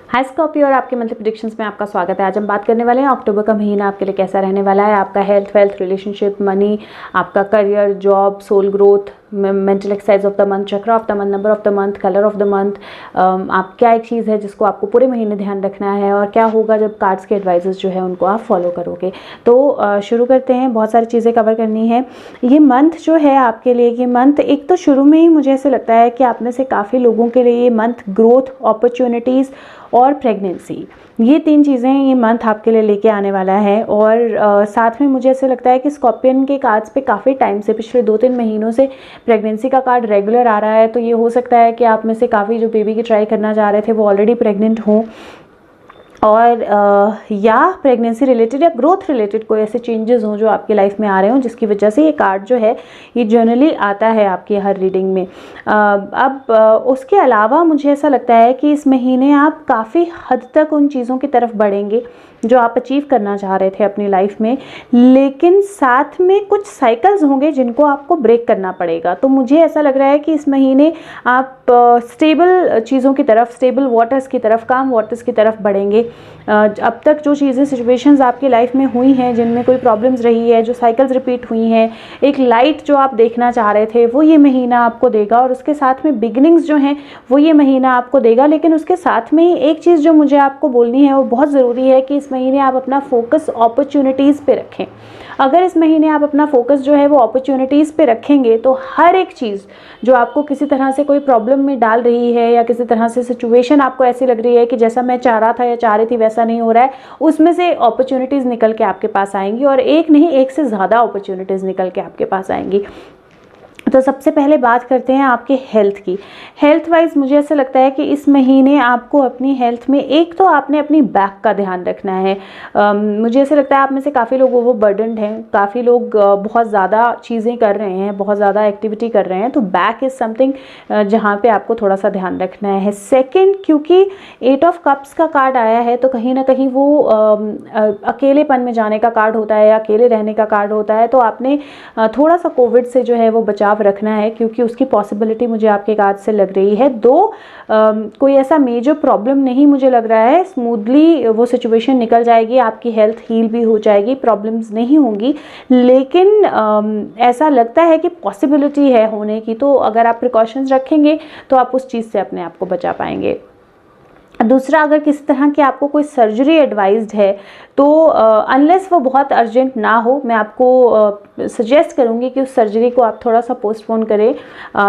हाय Scorpio और आपके monthly predictions में आपका स्वागत है। आज हम बात करने वाले हैं अक्टूबर का महीना आपके लिए कैसा रहने वाला है। आपका हेल्थ, वेल्थ, रिलेशनशिप, मनी, आपका career, job, soul growth, mental exercise of the month, chakra of the month, number of the month, colour of the month. आप क्या एक चीज़ है जिसको आपको पूरे महीने ध्यान रखना है और क्या होगा जब कार्ड्स के एडवाइजेस जो है उनको आप फॉलो करोगे। तो शुरू करते हैं। बहुत सारी चीज़ें कवर करनी है। ये मंथ जो है आपके लिए, ये मंथ एक तो शुरू में ही मुझे ऐसे लगता है कि आप में से काफ़ी लोगों के लिए ये मंथ ग्रोथ, अपॉर्चुनिटीज़ और प्रेगनेंसी, ये तीन चीज़ें ये मंथ आपके लिए लेके आने वाला है। और साथ में मुझे ऐसे लगता है कि स्कॉर्पियन के कार्ड्स पे काफ़ी टाइम से, पिछले 2-3 महीनों से प्रेगनेंसी का कार्ड रेगुलर आ रहा है। तो ये हो सकता है कि आप में से काफ़ी जो बेबी की ट्राई करना चाह रहे थे वो ऑलरेडी प्रेग्नेंट हों, और या प्रेगनेंसी रिलेटेड या ग्रोथ रिलेटेड कोई ऐसे चेंजेस हों जो आपकी लाइफ में आ रहे हों, जिसकी वजह से ये कार्ड जो है ये जनरली आता है आपकी हर रीडिंग में। अब उसके अलावा मुझे ऐसा लगता है कि इस महीने आप काफ़ी हद तक उन चीज़ों की तरफ बढ़ेंगे जो आप अचीव करना चाह रहे थे अपनी लाइफ में, लेकिन साथ में कुछ साइकिल्स होंगे जिनको आपको ब्रेक करना पड़ेगा। तो मुझे ऐसा लग रहा है कि इस महीने आप स्टेबल चीज़ों की तरफ, स्टेबल वाटर्स की तरफ, काम वाटर्स की तरफ बढ़ेंगे। अब तक जो चीज़ें, सिचुएशंस आपकी लाइफ में हुई हैं जिनमें कोई प्रॉब्लम्स रही है, जो साइकिल्स रिपीट हुई हैं, एक लाइट जो आप देखना चाह रहे थे वो ये महीना आपको देगा, और उसके साथ में बिगिनिंग्स जो हैं वो ये महीना आपको देगा। लेकिन उसके साथ में ही एक चीज़ जो मुझे आपको बोलनी है वो बहुत ज़रूरी है कि इस महीने आप अपना फोकस अपॉर्चुनिटीज़ पे रखें। अगर इस महीने आप अपना फोकस जो है वो अपॉर्चुनिटीज़ पे रखेंगे तो हर एक चीज़ जो आपको किसी तरह से कोई प्रॉब्लम में डाल रही है या किसी तरह से सिचुएशन आपको ऐसी लग रही है कि जैसा मैं चाह रहा था या चाह रही थी वैसा नहीं हो रहा है, उसमें से अपॉर्चुनिटीज़ निकल के आपके पास आएंगी, और एक नहीं, एक से ज़्यादा अपॉर्चुनिटीज़ निकल के आपके पास आएंगी। तो सबसे पहले बात करते हैं आपके हेल्थ की। हेल्थ वाइज मुझे ऐसा लगता है कि इस महीने आपको अपनी हेल्थ में, एक तो आपने अपनी बैक का ध्यान रखना है। मुझे ऐसा लगता है आप में से काफ़ी लोग वो बर्डनड हैं, काफ़ी लोग बहुत ज़्यादा चीज़ें कर रहे हैं, बहुत ज़्यादा एक्टिविटी कर रहे हैं, तो बैक इज़ समथिंग जहाँ पे आपको थोड़ा सा ध्यान रखना है। सेकेंड, क्योंकि 8 ऑफ कप्स का कार्ड आया है तो कहीं ना कहीं वो अकेलेपन में जाने का कार्ड होता है या अकेले रहने का कार्ड होता है। तो आपने थोड़ा सा कोविड से जो है वो बचाव रखना है, क्योंकि उसकी पॉसिबिलिटी मुझे आपके कार्ड से लग रही है। कोई ऐसा मेजर प्रॉब्लम नहीं मुझे लग रहा है, स्मूथली वो सिचुएशन निकल जाएगी, आपकी हेल्थ हील भी हो जाएगी, प्रॉब्लम्स नहीं होंगी। लेकिन ऐसा लगता है कि पॉसिबिलिटी है होने की, तो अगर आप प्रिकॉशंस रखेंगे तो आप उस चीज़ से अपने आप को बचा पाएंगे। दूसरा, अगर किसी तरह की आपको कोई सर्जरी एडवाइज्ड है तो अनलेस वो बहुत अर्जेंट ना हो, मैं आपको सजेस्ट करूँगी कि उस सर्जरी को आप थोड़ा सा पोस्टपोन करें,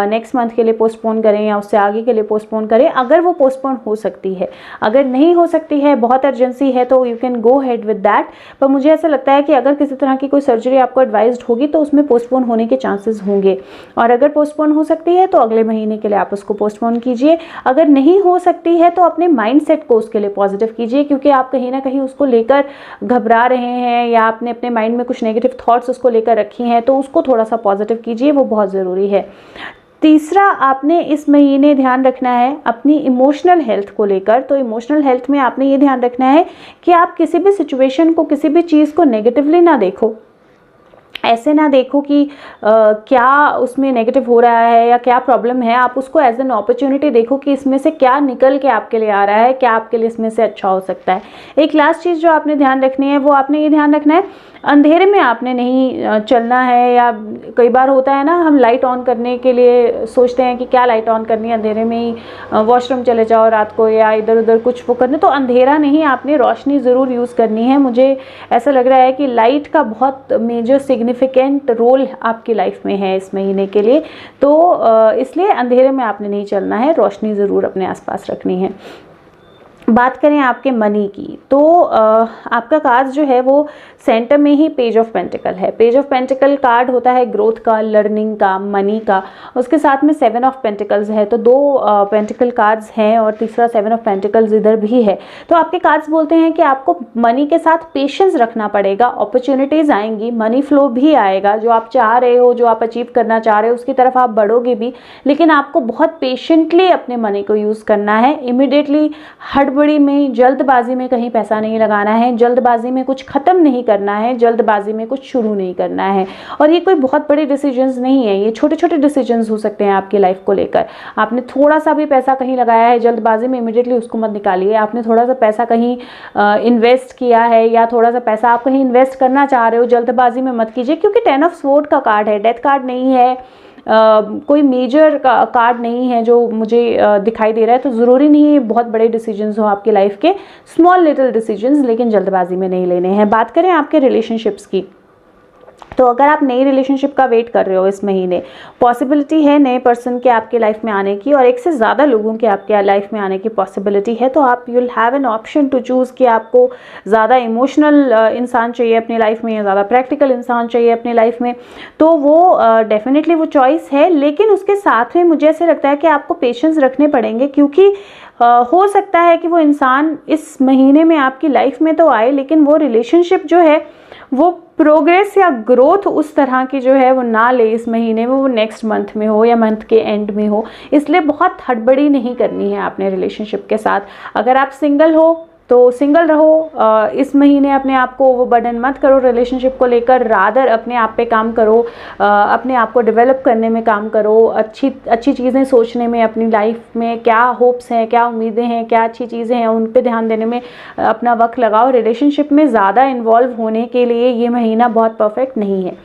नेक्स्ट मंथ के लिए पोस्टपोन करें या उससे आगे के लिए पोस्टपोन करें, अगर वो पोस्टपोन हो सकती है। अगर नहीं हो सकती है, बहुत अर्जेंसी है, तो you can go head with that. पर मुझे ऐसा लगता है कि अगर किसी तरह की कोई सर्जरी आपको एडवाइज्ड होगी तो उसमें पोस्टपोन होने के चांसेस होंगे, और अगर पोस्टपोन हो सकती है तो अगले महीने के लिए आप उसको पोस्टपोन कीजिए। अगर नहीं हो सकती है तो अपने माइंडसेट को उसके लिए पॉजिटिव कीजिए, क्योंकि आप कहीं ना कहीं उसको लेकर घबरा रहे हैं या आपने अपने माइंड में कुछ नेगेटिव थॉट्स उसको लेकर रखी हैं, तो उसको थोड़ा सा पॉजिटिव कीजिए, वो बहुत ज़रूरी है। तीसरा, आपने इस महीने ध्यान रखना है अपनी इमोशनल हेल्थ को लेकर। तो इमोशनल हेल्थ में आपने ये ध्यान रखना है कि आप किसी भी सिचुएशन को, किसी भी चीज़ को नेगेटिवली ना देखो। ऐसे ना देखो कि क्या उसमें नेगेटिव हो रहा है या क्या प्रॉब्लम है, आप उसको एज एन अपॉर्चुनिटी देखो कि इसमें से क्या निकल के आपके लिए आ रहा है, क्या आपके लिए इसमें से अच्छा हो सकता है। एक लास्ट चीज़ जो आपने ध्यान रखनी है वो आपने ये ध्यान रखना है, अंधेरे में आपने नहीं चलना है। या कई बार होता है ना, हम लाइट ऑन करने के लिए सोचते हैं कि क्या लाइट ऑन करनी है, अंधेरे में ही वॉशरूम चले जाओ रात को या इधर उधर कुछ वो करने, तो अंधेरा नहीं, आपने रोशनी ज़रूर यूज़ करनी है। मुझे ऐसा लग रहा है कि लाइट का बहुत मेजर सिग्निफिकेंट रोल आपकी लाइफ में है इस महीने के लिए, तो इसलिए अंधेरे में आपने नहीं चलना है, रोशनी ज़रूर अपने आसपास रखनी है। बात करें आपके मनी की, तो आपका कार्ड जो है वो सेंटर में ही पेज ऑफ पेंटिकल है। पेज ऑफ पेंटिकल कार्ड होता है ग्रोथ का, लर्निंग का, मनी का। उसके साथ में 7 ऑफ पेंटिकल्स है, तो 2 पेंटिकल कार्ड्स हैं और तीसरा 7 ऑफ पेंटिकल्स इधर भी है। तो आपके कार्ड्स बोलते हैं कि आपको मनी के साथ पेशेंस रखना पड़ेगा, अपॉर्चुनिटीज़ आएंगी, मनी फ्लो भी आएगा, जो आप चाह रहे हो, जो आप अचीव करना चाह रहे हो उसकी तरफ आप बढ़ोगे भी, लेकिन आपको बहुत पेशेंटली अपने मनी को यूज़ करना है। इमिडिएटली हड़बड़ी हड़बड़ी में, जल्दबाजी में कहीं पैसा नहीं लगाना है, जल्दबाजी में कुछ ख़त्म नहीं करना है, जल्दबाजी में कुछ शुरू नहीं करना है। और ये कोई बहुत बड़े डिसीजंस नहीं है, ये छोटे छोटे डिसीजंस हो सकते हैं आपकी लाइफ को लेकर। आपने थोड़ा सा भी पैसा कहीं लगाया है जल्दबाजी में, इमीडिएटली उसको मत निकालिए। आपने थोड़ा सा पैसा कहीं इन्वेस्ट किया है या थोड़ा सा पैसा आप कहीं इन्वेस्ट करना चाह रहे हो, जल्दबाजी में मत कीजिए, क्योंकि 10 ऑफ स्वॉर्ड का कार्ड है, डेथ कार्ड नहीं है, कोई मेजर कार्ड नहीं है जो मुझे दिखाई दे रहा है। तो ज़रूरी नहीं है बहुत बड़े डिसीजंस हो आपकी लाइफ के, स्मॉल लिटिल डिसीजंस, लेकिन जल्दबाजी में नहीं लेने हैं। बात करें आपके रिलेशनशिप्स की, तो अगर आप नई रिलेशनशिप का वेट कर रहे हो इस महीने, पॉसिबिलिटी है नए पर्सन के आपके लाइफ में आने की, और एक से ज़्यादा लोगों के आपके लाइफ में आने की पॉसिबिलिटी है। तो आप you'll have an option to choose कि आपको ज़्यादा इमोशनल इंसान चाहिए अपनी लाइफ में या ज़्यादा प्रैक्टिकल इंसान चाहिए अपनी लाइफ में। तो वो डेफिनेटली वो चॉइस है, लेकिन उसके साथ में मुझे ऐसे लगता है कि आपको पेशेंस रखने पड़ेंगे, क्योंकि हो सकता है कि वो इंसान इस महीने में आपकी लाइफ में तो आए, लेकिन वो रिलेशनशिप जो है वो प्रोग्रेस या ग्रोथ उस तरह की जो है वो ना ले इस महीने में, वो नेक्स्ट मंथ में हो या मंथ के एंड में हो। इसलिए बहुत हड़बड़ी नहीं करनी है आपने रिलेशनशिप के साथ। अगर आप सिंगल हो तो सिंगल रहो, इस महीने अपने आप को वो बर्डन मत करो रिलेशनशिप को लेकर, रादर अपने आप पे काम करो, अपने आप को डेवलप करने में काम करो, अच्छी अच्छी चीज़ें सोचने में, अपनी लाइफ में क्या होप्स हैं, क्या उम्मीदें हैं, क्या अच्छी चीज़ें हैं, उन पे ध्यान देने में अपना वक्त लगाओ। रिलेशनशिप में ज़्यादा इन्वॉल्व होने के लिए ये महीना बहुत परफेक्ट नहीं है।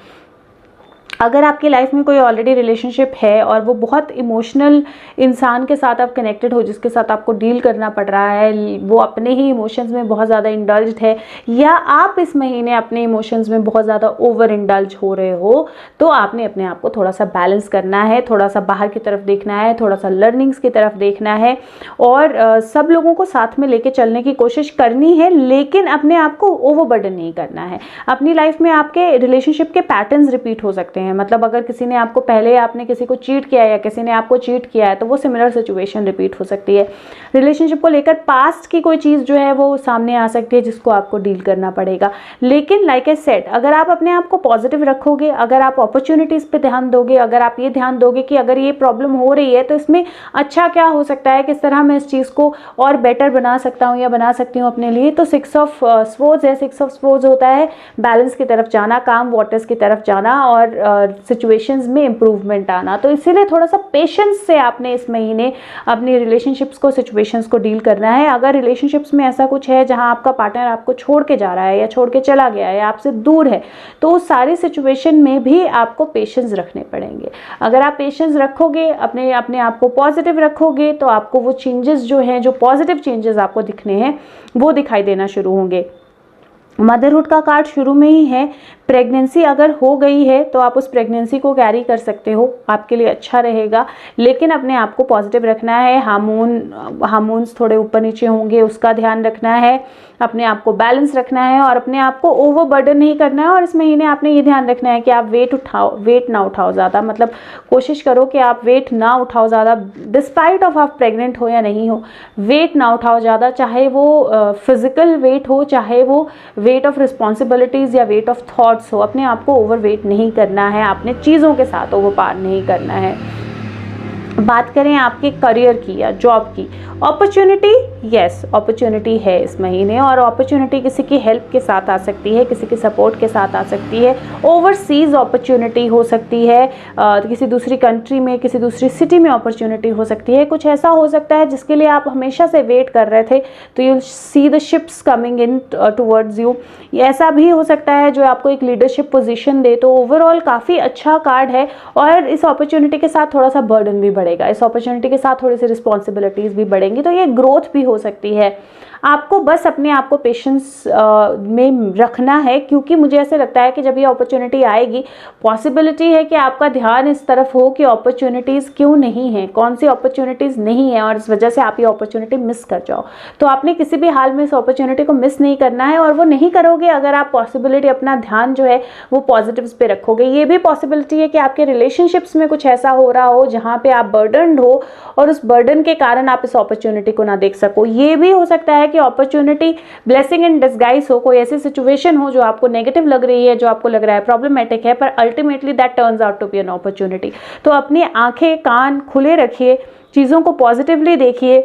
अगर आपकी लाइफ में कोई ऑलरेडी रिलेशनशिप है और वो बहुत इमोशनल इंसान के साथ आप कनेक्टेड हो, जिसके साथ आपको डील करना पड़ रहा है, वो अपने ही इमोशंस में बहुत ज़्यादा इंडल्ज्ड है, या आप इस महीने अपने इमोशंस में बहुत ज़्यादा ओवर इंडल्ज हो रहे हो, तो आपने अपने आप को थोड़ा सा बैलेंस करना है, थोड़ा सा बाहर की तरफ देखना है, थोड़ा सा लर्निंग्स की तरफ देखना है, और सब लोगों को साथ में लेके चलने की कोशिश करनी है, लेकिन अपने आप को ओवरबर्डन नहीं करना है। अपनी लाइफ में आपके रिलेशनशिप के पैटर्न्स रिपीट हो सकते हैं, मतलब अगर किसी ने आपको पहले आपने किसी को चीट किया है या किसी ने आपको चीट किया है, तो वो सिमिलर सिचुएशन रिपीट हो सकती है। रिलेशनशिप को लेकर पास्ट की कोई चीज़ जो है वो सामने आ सकती है, जिसको आपको डील करना पड़ेगा। लेकिन लाइक आई सेड, अगर आप अपने आप को पॉजिटिव रखोगे, अगर आप अपॉर्चुनिटीज़ पे ध्यान दोगे, अगर आप ये ध्यान दोगे कि अगर ये प्रॉब्लम हो रही है तो इसमें अच्छा क्या हो सकता है, किस तरह मैं इस चीज़ को और बेटर बना सकता हूँ या बना सकती हूँ अपने लिए, तो 6 ऑफ स्वॉर्ड्स है। 6 ऑफ स्वॉर्ड्स होता है बैलेंस की तरफ जाना, काम वाटर्स की तरफ जाना, और सिचुएशंस में इम्प्रूवमेंट आना। तो इसीलिए थोड़ा सा पेशेंस से आपने इस महीने अपनी रिलेशनशिप्स को, सिचुएशंस को डील करना है। अगर रिलेशनशिप्स में ऐसा कुछ है जहां आपका पार्टनर आपको छोड़ के जा रहा है या छोड़ के चला गया है या आपसे दूर है, तो उस सारी सिचुएशन में भी आपको पेशेंस रखने पड़ेंगे। अगर आप पेशेंस रखोगे, अपने आप को पॉजिटिव रखोगे, तो आपको वो चेंजेस जो हैं, जो पॉजिटिव चेंजेस आपको दिखने हैं, वो दिखाई देना शुरू होंगे। मदरहुड का कार्ड शुरू में ही है। प्रेगनेंसी अगर हो गई है तो आप उस प्रेगनेंसी को कैरी कर सकते हो, आपके लिए अच्छा रहेगा, लेकिन अपने आप को पॉजिटिव रखना है। हार्मोन्स थोड़े ऊपर नीचे होंगे, उसका ध्यान रखना है, अपने आप को बैलेंस रखना है और अपने आप को ओवरबर्डन नहीं करना है। और इस महीने आपने ये ध्यान रखना है कि आप वेट ना उठाओ ज़्यादा, मतलब कोशिश करो कि आप वेट ना उठाओ ज़्यादा, डिस्पाइट ऑफ आप प्रेग्नेंट हो या नहीं हो, वेट ना उठाओ ज़्यादा, चाहे वो फिजिकल वेट हो, चाहे वो वेट ऑफ रिस्पॉन्सिबिलिटीज़ या वेट ऑफ थॉट्स हो। अपने आप को ओवर वेट नहीं करना है, आपने चीज़ों के साथ ओवर पार नहीं करना है। बात करें आपके करियर की या जॉब की, अपॉर्चुनिटी, यस अपॉर्चुनिटी है इस महीने, और अपॉर्चुनिटी किसी की हेल्प के साथ आ सकती है, किसी की सपोर्ट के साथ आ सकती है। ओवरसीज अपॉर्चुनिटी हो सकती है, किसी दूसरी कंट्री में, किसी दूसरी सिटी में अपॉर्चुनिटी हो सकती है। कुछ ऐसा हो सकता है जिसके लिए आप हमेशा से वेट कर रहे थे, तो you see the ships coming in towards you. ऐसा भी हो सकता है जो आपको एक लीडरशिप पोजीशन दे। तो ओवरऑल काफ़ी अच्छा कार्ड है, और इस अपॉर्चुनिटी के साथ थोड़ा सा बर्डन भी बढ़ेगा, इस अपॉर्चुनिटी के साथ थोड़ी सी रिस्पॉन्सिबिलिटीज़ भी बढ़ेंगी, तो ये ग्रोथ भी हो सकती है। आपको बस अपने आप को पेशेंस में रखना है, क्योंकि मुझे ऐसे लगता है कि जब ये अपॉर्चुनिटी आएगी, पॉसिबिलिटी है कि आपका ध्यान इस तरफ हो कि अपॉर्चुनिटीज़ क्यों नहीं है, कौन सी अपॉर्चुनिटीज़ नहीं है, और इस वजह से आप ये अपॉर्चुनिटी मिस कर जाओ। तो आपने किसी भी हाल में इस अपॉर्चुनिटी को मिस नहीं करना है, और वो नहीं करोगे अगर आप पॉसिबिलिटी, अपना ध्यान जो है वो पॉजिटिव्स पे रखोगे। ये भी पॉसिबिलिटी है कि आपके रिलेशनशिप्स में कुछ ऐसा हो रहा हो जहाँ पे आप बर्डनड हो, और उस बर्डन के कारण आप इस अपॉर्चुनिटी को ना देख सको। ये भी हो सकता है कि अपॉर्चुनिटी ब्लेसिंग इन डिस्गाइज हो, कोई ऐसी सिचुएशन हो जो आपको नेगेटिव लग रही है, जो आपको लग रहा है प्रॉब्लमेटिक है, पर ultimately that turns out to be an opportunity. तो अपनी आंखें कान खुले रखिए, चीज़ों को पॉजिटिवली देखिए,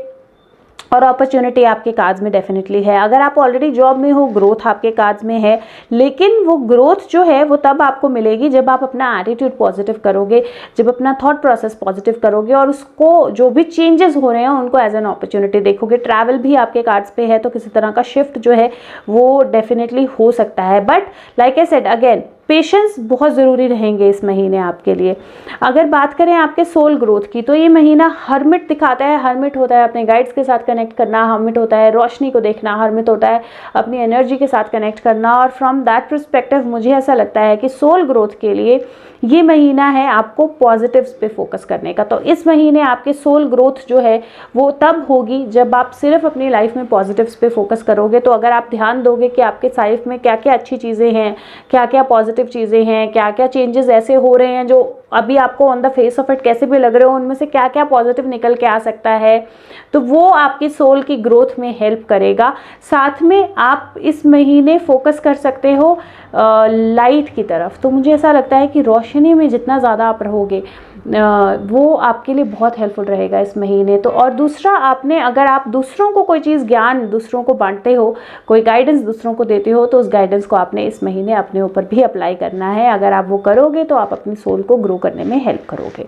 और अपॉर्चुनिटी आपके कार्ड्स में डेफिनेटली है। अगर आप ऑलरेडी जॉब में हो, ग्रोथ आपके कार्ड्स में है, लेकिन वो ग्रोथ जो है वो तब आपको मिलेगी जब आप अपना एटीट्यूड पॉजिटिव करोगे, जब अपना थॉट प्रोसेस पॉजिटिव करोगे और उसको जो भी चेंजेस हो रहे हैं उनको एज एन अपॉर्चुनिटी देखोगे। ट्रैवल भी आपके कार्ड्स पे है, तो किसी तरह का शिफ्ट जो है वो डेफिनेटली हो सकता है। But like I said again, patience बहुत ज़रूरी रहेंगे इस महीने आपके लिए। अगर बात करें आपके सोल ग्रोथ की, तो ये महीना हर्मिट दिखाता है। हर्मिट होता है अपने गाइड्स के साथ कनेक्ट करना, हर्मिट होता है रोशनी को देखना, हर्मिट होता है अपनी एनर्जी के साथ कनेक्ट करना। और फ्रॉम दैट पर्सपेक्टिव मुझे ऐसा लगता है कि सोल ग्रोथ के लिए ये महीना है आपको पॉजिटिव्स पे फोकस करने का। तो इस महीने आपके सोल ग्रोथ जो है वो तब होगी जब आप सिर्फ अपनी लाइफ में पॉजिटिव्स पे फोकस करोगे। तो अगर आप ध्यान दोगे कि आपके लाइफ में क्या क्या अच्छी चीज़ें हैं, क्या क्या पॉजिटिव चीज़ें हैं, क्या क्या चेंजेस ऐसे हो रहे हैं जो अभी आपको on the face of it कैसे भी लग रहे हो, उनमें से क्या क्या पॉजिटिव निकल के आ सकता है, तो वो आपकी सोल की ग्रोथ में हेल्प करेगा। साथ में आप इस महीने फोकस कर सकते हो लाइट की तरफ। तो मुझे ऐसा लगता है कि रोशनी में जितना ज़्यादा आप रहोगे वो आपके लिए बहुत हेल्पफुल रहेगा इस महीने। तो और दूसरा, अगर आप दूसरों को कोई चीज़, ज्ञान दूसरों को बांटते हो, कोई गाइडेंस दूसरों को देते हो, तो उस गाइडेंस को आपने इस महीने अपने ऊपर भी अप्लाई करना है। अगर आप वो करोगे तो आप अपनी सोल को ग्रो करने में हेल्प करोगे।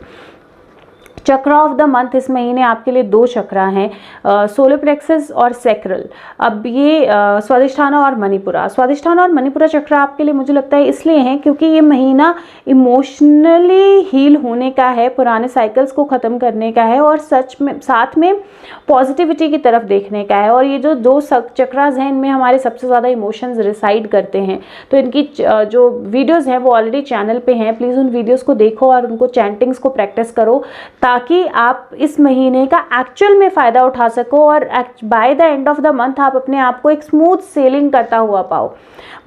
चक्र ऑफ द मंथ इस महीने आपके लिए 2 चक्रा हैं, सोलर प्लेक्सस और सैक्रल। अब ये स्वादिष्ठाना और मणिपुरा, स्वादिष्ठाना और मणिपुरा चक्र आपके लिए मुझे लगता है इसलिए हैं क्योंकि ये महीना इमोशनली हील होने का है, पुराने साइकिल्स को ख़त्म करने का है और साथ में पॉजिटिविटी की तरफ देखने का है। और ये जो 2 चक्रास हैं इनमें हमारे सबसे ज़्यादा इमोशंस रिसाइड करते हैं। तो इनकी जो वीडियोज़ हैं वो ऑलरेडी चैनल पे हैं, प्लीज़ उन वीडियोज़ को देखो और उनको चैंटिंग्स को प्रैक्टिस करो ताकि आप इस महीने का एक्चुअल में फ़ायदा उठा सको और by the end of the month आप अपने आप को एक स्मूथ सेलिंग करता हुआ पाओ।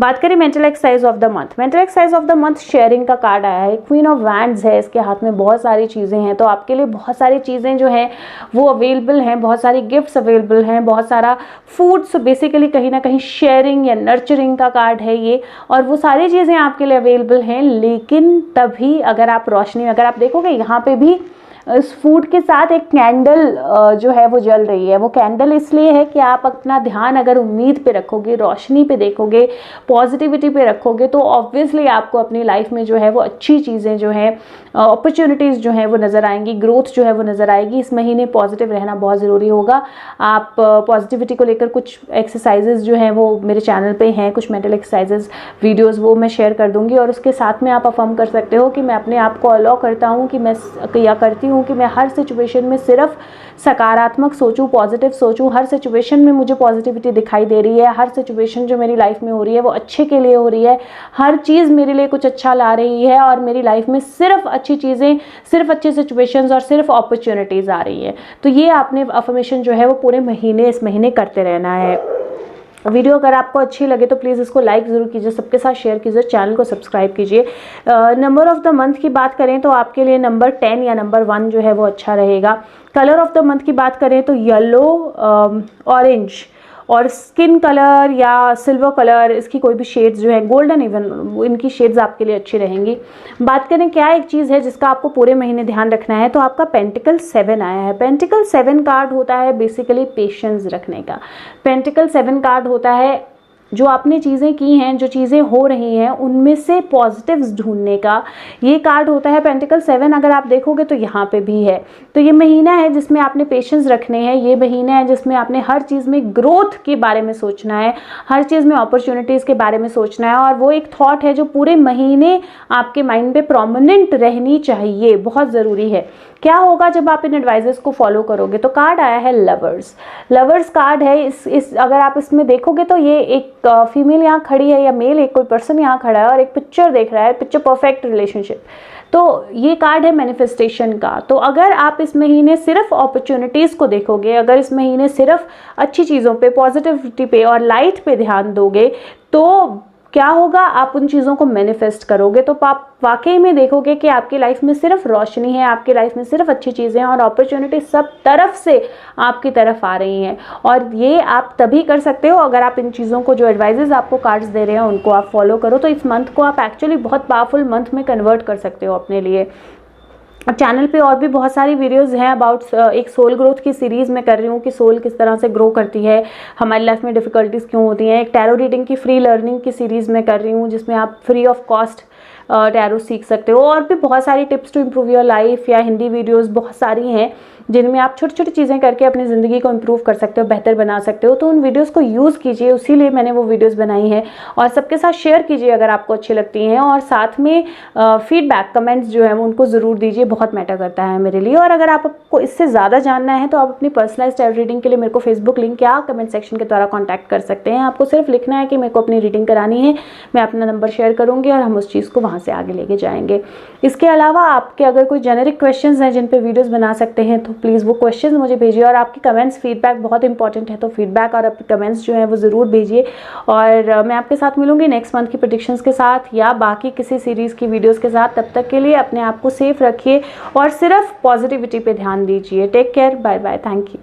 बात करें mental exercise of the month, mental exercise of the month sharing का कार्ड आया है। क्वीन ऑफ वैंड्स है, इसके हाथ में बहुत सारी चीज़ें हैं। तो आपके लिए बहुत सारी चीज़ें जो हैं वो अवेलेबल हैं, बहुत सारी गिफ्ट्स अवेलेबल हैं, बहुत सारा फूड। सो बेसिकली कहीं ना कहीं शेयरिंग या नर्चरिंग का कार्ड है ये, और वो सारी चीज़ें आपके लिए अवेलेबल हैं। लेकिन तभी अगर आप रोशनी, अगर आप देखोगे यहाँ पे भी इस फूड के साथ एक कैंडल जो है वो जल रही है। वो कैंडल इसलिए है कि आप अपना ध्यान अगर उम्मीद पे रखोगे, रोशनी पे देखोगे, पॉजिटिविटी पे रखोगे, तो ऑब्वियसली आपको अपनी लाइफ में जो है वो अच्छी चीज़ें जो हैं, अपॉर्चुनिटीज़ जो हैं वो नज़र आएंगी, ग्रोथ जो है वो नज़र आएगी। इस महीने पॉजिटिव रहना बहुत ज़रूरी होगा। आप पॉजिटिविटी को लेकर कुछ एक्सरसाइजेज जो हैं वो मेरे चैनल पे हैं, कुछ मेंटल एक्सरसाइजेज वीडियोज़ वो मैं शेयर कर दूँगी। और उसके साथ में आप अफर्म कर सकते हो कि मैं अपने आप को अलाउ करता हूँ कि मैं या करती हूँ कि मैं हर सिचुएशन में सिर्फ सकारात्मक सोचूं, पॉजिटिव सोचूं। हर सिचुएशन में मुझे पॉजिटिविटी दिखाई दे रही है, हर सिचुएशन जो मेरी लाइफ में हो रही है वो अच्छे के लिए हो रही है, हर चीज़ मेरे लिए कुछ अच्छा ला रही है और मेरी लाइफ में सिर्फ अच्छी चीज़ें, सिर्फ अच्छी सिचुएशंस और सिर्फ अपॉर्चुनिटीज़ आ रही है। तो ये आपने अफर्मेशन जो है वो पूरे महीने, इस महीने करते रहना है। वीडियो अगर आपको अच्छी लगे तो प्लीज़ इसको लाइक ज़रूर कीजिए, सबके साथ शेयर कीजिए, चैनल को सब्सक्राइब कीजिए। नंबर ऑफ द मंथ की बात करें तो आपके लिए नंबर 10 या नंबर 1 जो है वो अच्छा रहेगा। कलर ऑफ द मंथ की बात करें तो येलो, ऑरेंज और स्किन कलर या सिल्वर कलर, इसकी कोई भी शेड्स जो है, गोल्डन इवन, इनकी शेड्स आपके लिए अच्छी रहेंगी। बात करें क्या एक चीज़ है जिसका आपको पूरे महीने ध्यान रखना है, तो आपका पेंटिकल 7 आया है। पेंटिकल 7 कार्ड होता है बेसिकली पेशेंस रखने का। पेंटिकल 7 कार्ड होता है जो आपने चीज़ें की हैं, जो चीज़ें हो रही हैं, उनमें से पॉजिटिव्स ढूंढने का ये कार्ड होता है। पेंटिकल 7 अगर आप देखोगे तो यहाँ पे भी है। तो ये महीना है जिसमें आपने पेशेंस रखने हैं, ये महीना है जिसमें आपने हर चीज़ में ग्रोथ के बारे में सोचना है, हर चीज़ में अपॉर्चुनिटीज़ के बारे में सोचना है। और वो एक थॉट है जो पूरे महीने आपके माइंड पे प्रोमिनेंट रहनी चाहिए, बहुत ज़रूरी है। क्या होगा जब आप इन एडवाइजेस को फॉलो करोगे? तो कार्ड आया है लवर्स। लवर्स कार्ड है। इस अगर आप इसमें देखोगे तो ये एक फीमेल यहाँ खड़ी है या मेल, एक कोई पर्सन यहाँ खड़ा है और एक पिक्चर देख रहा है, पिक्चर परफेक्ट रिलेशनशिप। तो ये कार्ड है मैनिफेस्टेशन का। तो अगर आप इस महीने सिर्फ अपॉर्चुनिटीज़ को देखोगे, अगर इस महीने सिर्फ अच्छी चीज़ों पे, पॉजिटिविटी पे और लाइट पे ध्यान दोगे, तो क्या होगा, आप उन चीज़ों को मैनिफेस्ट करोगे। तो आप वाकई में देखोगे कि आपकी लाइफ में सिर्फ रोशनी है, आपकी लाइफ में सिर्फ अच्छी चीज़ें हैं और अपॉर्चुनिटी सब तरफ से आपकी तरफ आ रही हैं। और ये आप तभी कर सकते हो अगर आप इन चीज़ों को, जो एडवाइजेज आपको कार्ड्स दे रहे हैं, उनको आप फॉलो करो। तो इस मंथ को आप एक्चुअली बहुत पावरफुल मंथ में कन्वर्ट कर सकते हो अपने लिए। चैनल पे और भी बहुत सारी वीडियोस हैं अबाउट एक सोल ग्रोथ की सीरीज़ में कर रही हूँ कि सोल किस तरह से ग्रो करती है, हमारी लाइफ में डिफ़िकल्टीज़ क्यों होती हैं। एक टैरो रीडिंग की फ्री लर्निंग की सीरीज़ में कर रही हूँ जिसमें आप फ्री ऑफ कॉस्ट टैरो सीख सकते हो। और भी बहुत सारी tips to improve your life या हिंदी वीडियोस बहुत सारी हैं जिनमें आप छोटी छोटी चीज़ें करके अपनी ज़िंदगी को इम्प्रूव कर सकते हो, बेहतर बना सकते हो। तो उन वीडियोस को यूज़ कीजिए, उसीलिए मैंने वो वीडियोस बनाई हैं। और सबके साथ शेयर कीजिए अगर आपको अच्छी लगती हैं, और साथ में फीडबैक कमेंट्स जो हैं वो उनको ज़रूर दीजिए, बहुत मैटर करता है मेरे लिए। और अगर आपको इससे ज़्यादा जानना है तो आप अपनी पर्सनलाइज्ड टैरो रीडिंग के लिए मेरे को फेसबुक लिंक या कमेंट सेक्शन के द्वारा कॉन्टैक्ट कर सकते हैं। आपको सिर्फ लिखना है कि मेरे को अपनी रीडिंग करानी है, मैं अपना नंबर शेयर करूँगी और हम उस चीज़ को वहाँ से आगे लेके जाएंगे। इसके अलावा आपके अगर कोई जेनेरिक क्वेश्चंस हैं जिन पे वीडियोस बना सकते हैं तो प्लीज़ वो क्वेश्चंस मुझे भेजिए। और आपकी कमेंट्स फीडबैक बहुत इंपॉर्टेंट है, तो फीडबैक और आपके कमेंट्स जो हैं वो ज़रूर भेजिए। और मैं आपके साथ मिलूंगी नेक्स्ट मंथ की प्रेडिक्शंस के साथ या बाकी किसी सीरीज़ की वीडियोज़ के साथ। तब तक के लिए अपने आप को सेफ रखिए और सिर्फ पॉजिटिविटी पे ध्यान दीजिए। Take care, bye bye, thank you.